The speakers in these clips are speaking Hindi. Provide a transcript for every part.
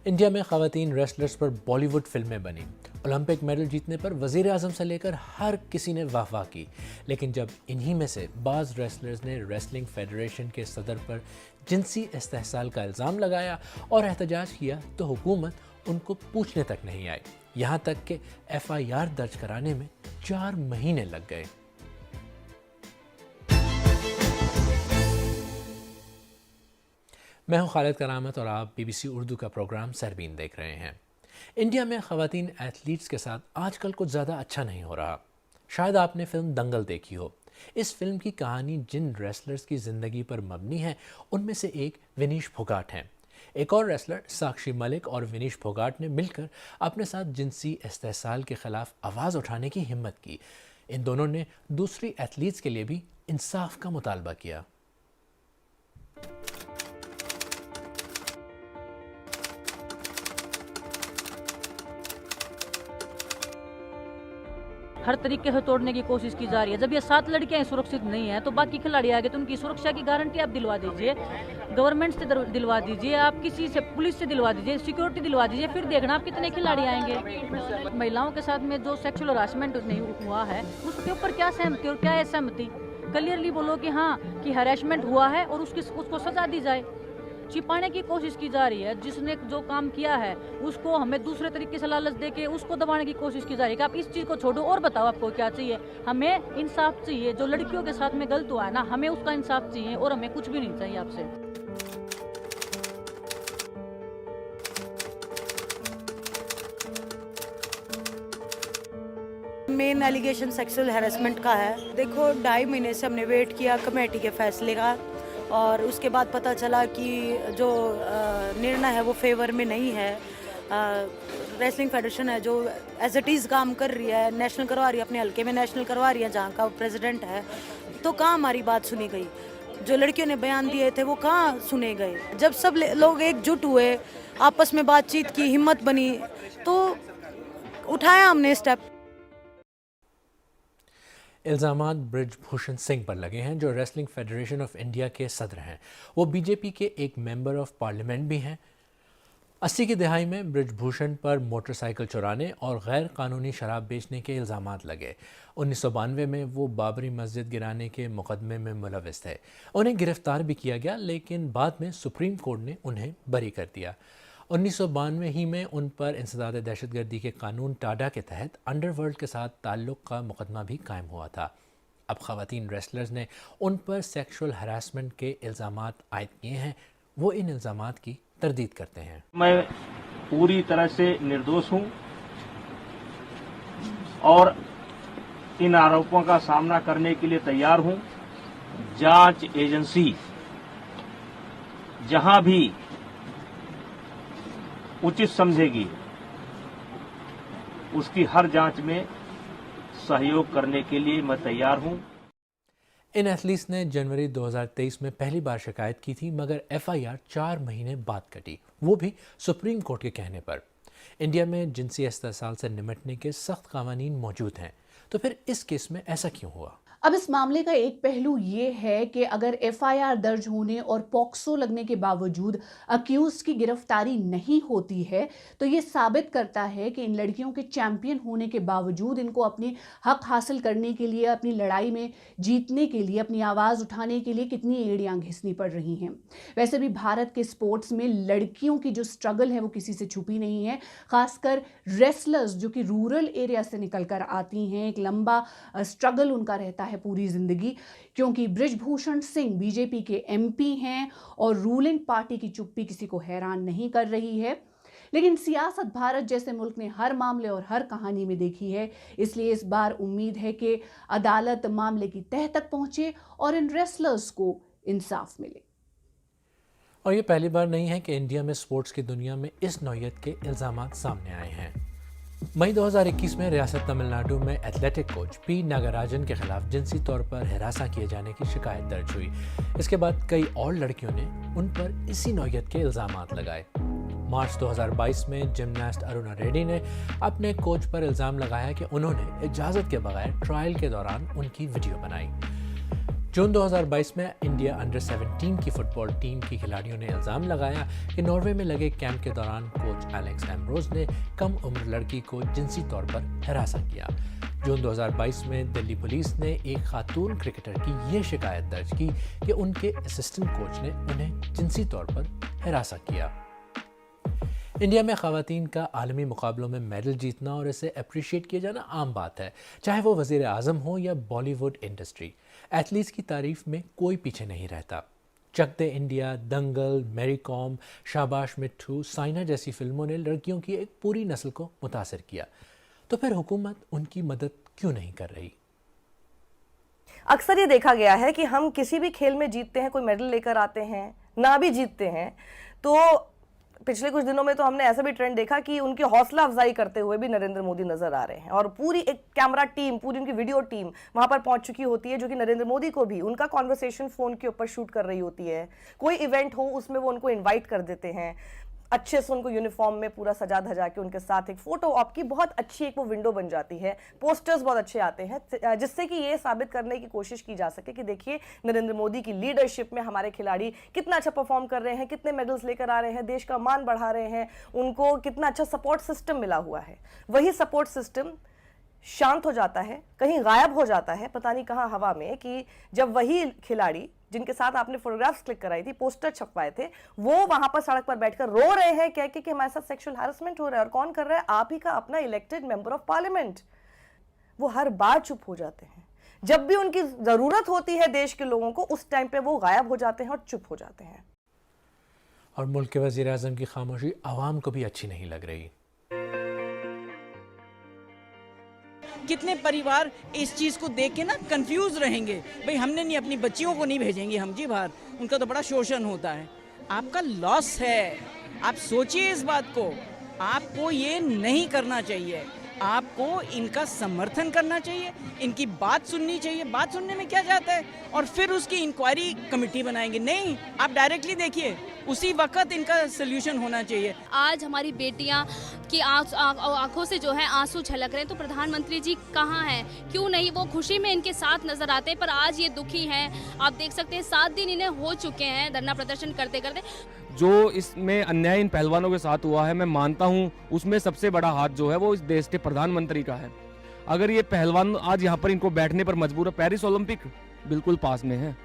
इंडिया में ख़वातीन रेसलर्स पर बॉलीवुड फिल्में बनी। ओलंपिक मेडल जीतने पर वज़ीर आज़म से लेकर हर किसी ने वाह की। लेकिन जब इन्हीं में से बाज़ रेसलर्स ने रेसलिंग फेडरेशन के सदर पर जिनसी इस्तेहसाल का इल्ज़ाम लगाया और एहतजाज किया तो हुकूमत उनको पूछने तक नहीं आई। यहाँ तक कि FIR दर्ज कराने में 4 महीने लग गए। मैं हूं खालिद करामत और आप BBC उर्दू का प्रोग्राम सरबीन देख रहे हैं। इंडिया में ख़वातीन एथलीट्स के साथ आजकल कुछ ज़्यादा अच्छा नहीं हो रहा। शायद आपने फिल्म दंगल देखी हो। इस फिल्म की कहानी जिन रेसलर्स की ज़िंदगी पर मबनी है उनमें से एक विनीश फोगाट हैं। एक और रेसलर साक्षी मलिक और विनीश फोगाट ने मिलकर अपने साथ जिनसी इस्तेहसाल के ख़िलाफ़ आवाज़ उठाने की हिम्मत की। इन दोनों ने दूसरी एथलीट्स के लिए भी इंसाफ का मुतालबा किया। हर तरीके से तोड़ने की कोशिश की जा रही है। जब ये 7 लड़कियां सुरक्षित नहीं है तो बाकी खिलाड़ी आगे तो उनकी सुरक्षा की गारंटी आप दिलवा दीजिए, गवर्नमेंट से दिलवा दीजिए, आप किसी से पुलिस से दिलवा दीजिए, सिक्योरिटी दिलवा दीजिए, फिर देखना आप कितने खिलाड़ी आएंगे। महिलाओं के साथ में जो सेक्सुअल हरासमेंट नहीं हुआ है उसके ऊपर क्या सहमति और क्या है सहमति, क्लियरली बोलो कि हाँ कि हरासमेंट हुआ है और उसको सजा दी जाए। छिपाने की कोशिश की जा रही है। जिसने जो काम किया है उसको हमें दूसरे तरीके से लालच देके उसको दबाने की कोशिश की जा रही है कि आप इस चीज़ को छोड़ो और बताओ आपको क्या चाहिए। हमें इंसाफ चाहिए। जो लड़कियों के साथ में गलत हुआ है ना, हमें उसका इंसाफ चाहिए और हमें कुछ भी नहीं चाहिए आपसे। मेन एलिगेशन सेक्सुअल हैरेसमेंट का है। देखो 2.5 महीने से हमने वेट किया कमेटी के फैसले का और उसके बाद पता चला कि जो निर्णय है वो फेवर में नहीं है। रेसलिंग फेडरेशन है जो एज इट इज़ काम कर रही है, नेशनल करवा रही है, अपने हल्के में नेशनल करवा रही है जहाँ का प्रेसिडेंट है, तो कहाँ हमारी बात सुनी गई। जो लड़कियों ने बयान दिए थे वो कहाँ सुने गए। जब सब लोग एकजुट हुए, आपस में बातचीत की हिम्मत बनी तो उठाया हमने स्टेप। इल्ज़ामात बृजभूषण सिंह पर लगे हैं जो रेसलिंग फेडरेशन ऑफ इंडिया के सदर हैं। वो BJP के एक मेंबर ऑफ पार्लियामेंट भी हैं। 80 की दहाई में बृजभूषण पर मोटरसाइकिल चुराने और गैर कानूनी शराब बेचने के इल्ज़ामात लगे। 1992 में वो बाबरी मस्जिद गिराने के मुकदमे में मुलविस थे। उन्हें गिरफ्तार भी किया गया लेकिन बाद में सुप्रीम कोर्ट ने उन्हें बरी कर दिया। 1992 ही में उन पर इंसदाद दहशतगर्दी के कानून टाडा के तहत अंडरवर्ल्ड के साथ ताल्लुक़ का मुकदमा भी कायम हुआ था। अब ख़वातीन रेसलर्स ने उन पर सेक्सुअल हरासमेंट के इल्ज़ामात आयद किए हैं। वो इन इल्ज़ामात की तरदीद करते हैं। मैं पूरी तरह से निर्दोष हूं और इन आरोपों का सामना करने के लिए तैयार हूं। जांच एजेंसी जहां भी उचित समझेगी उसकी हर जांच में सहयोग करने के लिए मैं तैयार हूं। इन एथलीट्स ने जनवरी 2023 में पहली बार शिकायत की थी मगर FIR 4 महीने बाद कटी, वो भी सुप्रीम कोर्ट के कहने पर। इंडिया में जिनसी इस्तेहसाल से निपटने के सख्त कानून मौजूद हैं, तो फिर इस केस में ऐसा क्यों हुआ? अब इस मामले का एक पहलू ये है कि अगर FIR दर्ज होने और पॉक्सो लगने के बावजूद अक्यूज की गिरफ्तारी नहीं होती है तो ये साबित करता है कि इन लड़कियों के चैंपियन होने के बावजूद इनको अपनी हक हासिल करने के लिए, अपनी लड़ाई में जीतने के लिए, अपनी आवाज़ उठाने के लिए कितनी एड़ियाँ घिसनी पड़ रही हैं। वैसे भी भारत के स्पोर्ट्स में लड़कियों की जो स्ट्रगल है वो किसी से छुपी नहीं है। खासकर रेसलर्स जो कि रूरल एरिया से निकल कर आती हैं, एक लंबा स्ट्रगल उनका रहता है पूरी जिंदगी, क्योंकि बृजभूषण सिंह BJP के MP हैं और रूलिंग पार्टी की चुप्पी किसी को हैरान नहीं कर रही है। लेकिन सियासत भारत जैसे मुल्क ने हर मामले और हर कहानी में देखी है, इसलिए इस बार उम्मीद है कि अदालत मामले की तह तक पहुंचे और इन रेसलर्स को इंसाफ मिले। और ये पहली बार नहीं है कि इंडिया में स्पोर्ट्स की दुनिया में इस नौयत के इल्ज़ामात सामने आए हैं। मई 2021 में रियासत तमिलनाडु में एथलेटिक कोच P नागराजन के खिलाफ जिनसी तौर पर हिरासा किए जाने की शिकायत दर्ज हुई। इसके बाद कई और लड़कियों ने उन पर इसी नौयत के इल्ज़ामात लगाए। मार्च 2022 में जिमनास्ट अरुणा रेड्डी ने अपने कोच पर इल्ज़ाम लगाया कि उन्होंने इजाज़त के बगैर ट्रायल के दौरान उनकी वीडियो बनाई। जून 2022 में इंडिया अंडर 17 की फुटबॉल टीम की खिलाड़ियों ने इल्ज़ाम लगाया कि नॉर्वे में लगे कैंप के दौरान कोच एलेक्स एम्ब्रोज ने कम उम्र लड़की को जिनसी तौर पर हरासा किया। जून 2022 में दिल्ली पुलिस ने एक खातून क्रिकेटर की ये शिकायत दर्ज की कि उनके असिस्टेंट कोच ने उन्हें जिनसी तौर पर हरासा किया। इंडिया में ख़वातीन का आलमी मुकाबलों में मेडल जीतना और इसे अप्रिशिएट किया जाना आम बात है, चाहे वो वज़ीर आज़म हो या बॉलीवुड इंडस्ट्री। एथलीट्स की तारीफ में कोई पीछे नहीं रहता। चक दे इंडिया, दंगल, मैरी कॉम, शाबाश मिट्ठू, साइना जैसी फिल्मों ने लड़कियों की एक पूरी नस्ल को मुतासिर किया। तो फिर हुकूमत उनकी मदद क्यों नहीं कर रही? अक्सर ये देखा गया है कि हम किसी भी खेल में जीतते हैं, कोई मेडल लेकर आते हैं, ना भी जीतते हैं, तो पिछले कुछ दिनों में तो हमने ऐसा भी ट्रेंड देखा कि उनकी हौसला अफजाई करते हुए भी नरेंद्र मोदी नजर आ रहे हैं और पूरी एक कैमरा टीम, पूरी उनकी वीडियो टीम वहां पर पहुंच चुकी होती है, जो कि नरेंद्र मोदी को भी उनका कॉन्वर्सेशन फोन के ऊपर शूट कर रही होती है। कोई इवेंट हो उसमें वो उनको इन्वाइट कर देते हैं, अच्छे से उनको यूनिफॉर्म में पूरा सजा धजा के उनके साथ एक फोटो ऑप की बहुत अच्छी एक वो विंडो बन जाती है। पोस्टर्स बहुत अच्छे आते हैं जिससे कि ये साबित करने की कोशिश की जा सके कि देखिए नरेंद्र मोदी की लीडरशिप में हमारे खिलाड़ी कितना अच्छा परफॉर्म कर रहे हैं, कितने मेडल्स लेकर आ रहे हैं, देश का मान बढ़ा रहे हैं, उनको कितना अच्छा सपोर्ट सिस्टम मिला हुआ है। वही सपोर्ट सिस्टम शांत हो जाता है, कहीं गायब हो जाता है, पता नहीं कहाँ हवा में, कि जब वही खिलाड़ी जिनके साथ आपने फोटोग्राफ्स क्लिक कराई थी, पोस्टर छपवाए थे, वो वहां पर सड़क पर बैठकर रो रहे हैं कह के कि हमारे साथ सेक्सुअल हैरेसमेंट हो रहा है। और कौन कर रहा है? आप ही का अपना इलेक्टेड मेंबर ऑफ पार्लियामेंट। वो हर बार चुप हो जाते हैं। जब भी उनकी जरूरत होती है देश के लोगों को, उस टाइम पे वो गायब हो जाते हैं और चुप हो जाते हैं। और मुल्क के वज़ीर आज़म की खामोशी आवाम को भी अच्छी नहीं लग रही। कितने परिवार इस चीज़ को देख के ना कंफ्यूज रहेंगे, भाई हमने नहीं, अपनी बच्चियों को नहीं भेजेंगे हम जी बाहर, उनका तो बड़ा शोषण होता है। आपका लॉस है, आप सोचिए इस बात को। आपको ये नहीं करना चाहिए, आपको इनका समर्थन करना चाहिए, इनकी बात सुननी चाहिए। बात सुनने में क्या जाता है? और फिर उसकी इंक्वायरी कमेटी बनाएंगे? नहीं, आप डायरेक्टली देखिए, उसी वक्त इनका सोल्यूशन होना चाहिए। आज हमारी बेटियां की आंखों से जो है आंसू छलक रहे हैं, तो प्रधानमंत्री जी कहाँ हैं? क्यों नहीं वो खुशी में इनके साथ नजर आते हैं, पर आज ये दुखी हैं। आप देख सकते हैं 7 दिन इन्हें हो चुके हैं धरना प्रदर्शन करते करते। जो इसमें अन्याय इन पहलवानों के साथ हुआ है, मैं मानता हूं उसमें सबसे बड़ा हाथ जो है वो इस देश के प्रधानमंत्री का है। अगर ये पहलवान आज यहाँ पर इनको बैठने पर मजबूर है, पेरिस ओलंपिक बिल्कुल पास में है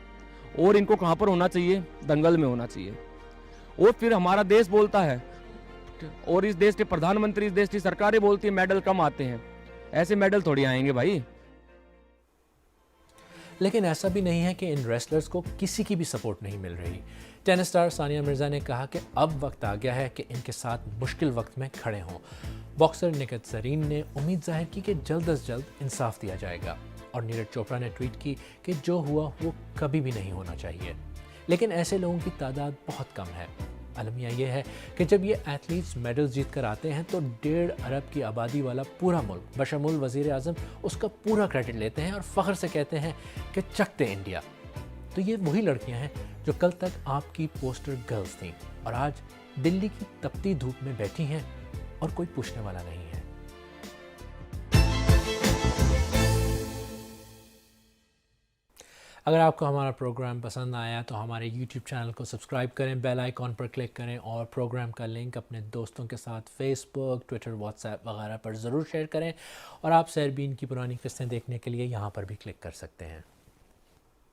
और इनको कहाँ पर होना चाहिए? दंगल में होना चाहिए। और फिर हमारा देश बोलता है और इस देश के प्रधानमंत्री, इस देश की सरकारें बोलती है मेडल कम आते हैं। ऐसे मेडल थोड़ी आएंगे भाई। लेकिन ऐसा भी नहीं है कि इन रेसलर्स को किसी की भी सपोर्ट नहीं मिल रही। टेनिस स्टार सानिया मिर्जा ने कहा कि अब वक्त आ गया है कि इनके साथ मुश्किल वक्त में खड़े हों। बॉक्सर निखत जरीन ने उम्मीद जाहिर की कि जल्द अज जल्द इंसाफ दिया जाएगा। और नीरज चोपड़ा ने ट्वीट की कि जो हुआ वो कभी भी नहीं होना चाहिए। लेकिन ऐसे लोगों की तादाद बहुत कम है। अलमिया ये है कि जब ये एथलीट्स मेडल जीत कर आते हैं तो 1.5 अरब की आबादी वाला पूरा मुल्क बशमूल वज़ीर आज़म उसका पूरा क्रेडिट लेते हैं और फ़ख्र से कहते हैं कि चक दे इंडिया। तो ये वही लड़कियां हैं जो कल तक आपकी पोस्टर गर्ल्स थीं और आज दिल्ली की तपती धूप में बैठी हैं और कोई पूछने वाला नहीं है। अगर आपको हमारा प्रोग्राम पसंद आया तो हमारे YouTube चैनल को सब्सक्राइब करें, बेल आइकॉन पर क्लिक करें और प्रोग्राम का लिंक अपने दोस्तों के साथ फेसबुक, ट्विटर, व्हाट्सएप वगैरह पर ज़रूर शेयर करें। और आप सैरबीन की पुरानी किस्तें देखने के लिए यहाँ पर भी क्लिक कर सकते हैं।